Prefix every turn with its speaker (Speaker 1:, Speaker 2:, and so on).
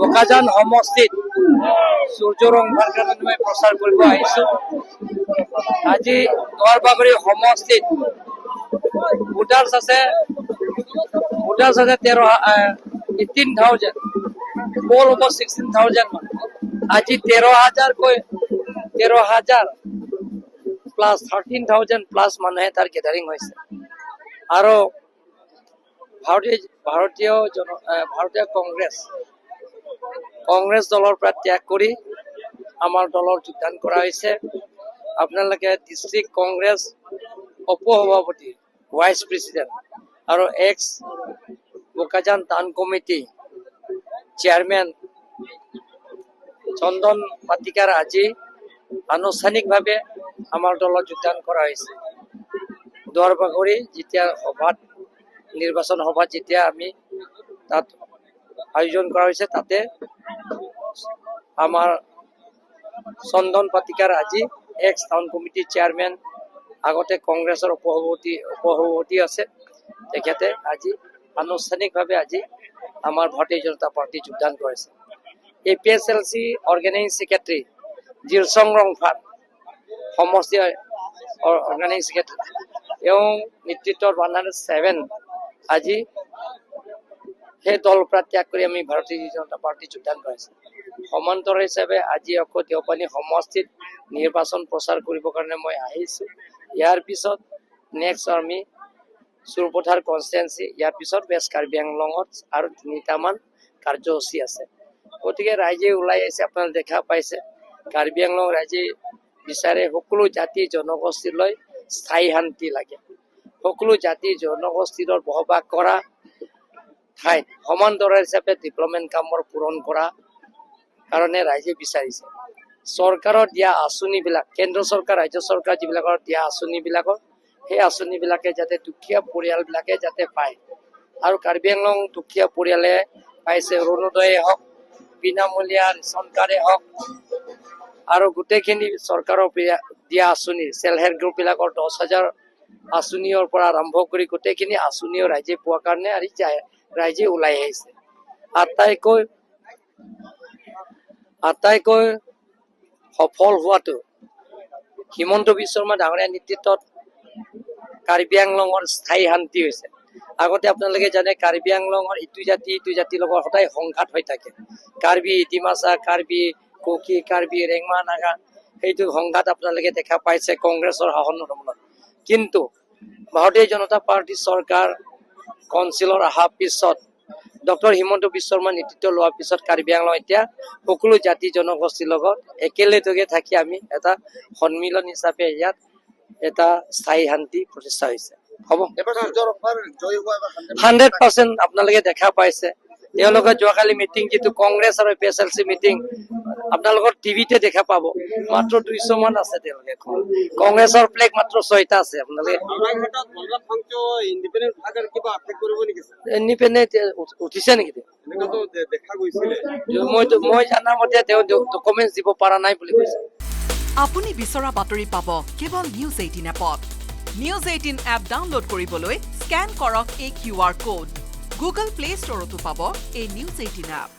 Speaker 1: বোকাজান সমষ্টিত সূৰ্যৰংভাৰ কাৰণে মই প্ৰচাৰ কৰিব আহিছোঁ। আজি দৰবাগৰি সমষ্টিত ভোটাৰ্ছ আছে 18,000 poll হ'ব 16,000 মান। আজি 13,000 প্লাছ 13,000 প্লাছ মানুহে তাৰ গেডাৰিং হৈছে। আৰু ভাৰতীয় কংগ্ৰেছ দলৰ পৰা ত্যাগ কৰি আমাৰ দলৰ যোগদান কৰা হৈছে। আপোনালোকে ডিষ্ট্ৰিক্ট কংগ্ৰেছ উপসভাপতি ভাইচ প্ৰেচিডেণ্ট আৰু ex Bokajan town committee chairman Chandan Patikar আজি আনুষ্ঠানিকভাৱে আমাৰ দলত যোগদান কৰা হৈছে। দুৱাৰবাগৰি যেতিয়া নিৰ্বাচন সভাত যেতিয়া আমি তাত আয়োজন কৰা হৈছে, তাতে আমাৰ চন্দন পাটিকাৰ আজি এক্স টাউন কমিটিৰ চেয়াৰমেন, আগতে কংগ্ৰেছৰ উপসভাপতি আছে, তেখেতে আজি আনুষ্ঠানিকভাৱে আজি আমাৰ ভাৰতীয় জনতা পাৰ্টি যোগদান কৰিছে। APSLC অৰ্গেনাইজিং ছেক্ৰেটাৰী জিলচং ৰংফাৰ সমষ্টি অৰ্গেনাইজিং ছেক্ৰেটাৰী, তেওঁ নেতৃত্বত 107 আজি সেই দলৰ পৰা ত্যাগ কৰি আমি ভাৰতীয় জনতা পাৰ্টি যোগদান কৰিছে। সমান্তৰাল হিচাপে আজি আকৌ দেওপানী সমষ্টিত নিৰ্বাচন প্ৰচাৰ কৰিবৰ কাৰণে মই আহিছোঁ। ইয়াৰ পিছত নেক্সট আমি চুৰপথাৰ কনষ্টিটুৱেঞ্চি, ইয়াৰ পিছত ৱেষ্ট কাৰ্বি আংলঙত আৰু 3টামান কাৰ্যসূচী আছে। গতিকে ৰাইজে ওলাই আহিছে, আপোনালোকে দেখা পাইছে। কাৰ্বি আংলং ৰাইজে বিচাৰে সকলো জাতি জনগোষ্ঠীলৈ স্থায়ী শান্তি লাগে। সকলো জাতি জনগোষ্ঠীৰ বসবাস কৰা ঠাইত সমান্তৰাল হিচাপে ডেভেলপমেণ্ট কামৰ পূৰণ কৰা কাৰণে ৰাইজে বিচাৰিছে। চৰকাৰৰ দিয়া আঁচনিবিলাক, কেন্দ্ৰ চৰকাৰ ৰাজ্য চৰকাৰ যিবিলাকৰ দিয়া আঁচনিবিলাকৰ, সেই আঁচনিবিলাকে যাতে দুখীয়া পৰিয়ালবিলাকে যাতে পায়। আৰু কাৰ্বি আংলং দুখীয়া পৰিয়ালে পাইছে অৰুণোদয়ে হওক, বিনামূলীয়া ৰেচন কাৰ্ডে হওক, আৰু গোটেইখিনি চৰকাৰৰ দিয়া আঁচনি চেল্ফ হেল্প গ্ৰুপবিলাকৰ 10,000 আঁচনিৰ পৰা আৰম্ভ কৰি গোটেইখিনি আঁচনিও ৰাইজে পোৱাৰ কাৰণে আৰু ৰাইজে ওলাই আহিছে। আটাইকৈ সফল হোৱাটো হিমন্ত বিশ্ব শৰ্মা ডাঙৰীয়াৰ নেতৃত্বত কাৰ্বি আংলঙৰ স্থায়ী শান্তি হৈছে। আগতে আপোনালোকে জানে কাৰ্বি আংলঙৰ ইটো জাতিৰ লগত সদায় সংঘাত হৈ থাকে। কাৰ্বি, ডিমাচা, কাৰ্বি, কুকি, কাৰ্বি, ৰেংমা, নাগা, সেইটো সংঘাত আপোনালোকে দেখা পাইছে কংগ্ৰেছৰ শাসনৰ সময়ত। কিন্তু ভাৰতীয় জনতা পাৰ্টীৰ চৰকাৰ কাউন্সিলৰ অহাৰ পিছত ডক্টৰ হিমন্ত বিশ্ব শৰ্মাৰ নেতৃত্ব লোৱাৰ পিছত কাৰ্বি আংলং এতিয়া সকলো জাতি জনগোষ্ঠীৰ লগত একেলগে থাকি আমি এটা সন্মিলন হিচাপে ইয়াত এটা স্থায়ী শান্তি প্ৰতিষ্ঠা হৈছে। হ'ব 100% আপোনালোকে দেখা পাইছে। তেওঁলোকে যোৱাকালি মিটিং, যিটো কংগ্ৰেছ আৰু APSLC মিটিং আপোনালোকৰ টিভিতে দেখা পাব, মাত্ৰ 200 মান আছে। তেওঁলোকে কংগ্ৰেছৰ ফ্লেগ মাত্ৰ 6টা আছে। আপোনালোকে ইণ্ডিপেণ্ডেণ্ট উঠিছে নেকি? মই জানা মতে তেওঁ ডকুমেণ্ট দিব পৰা নাই বুলি কৈছে।
Speaker 2: আপুনি বিচৰা বাতৰি পাব কেৱল নিউজ 18 এপত। নিউজ 18 এপ ডাউনলোড কৰিবলৈ স্কেন কৰক এই QR কোড। গুগল প্লে ষ্টৰতো পাব এই নিউজ 18 এপ।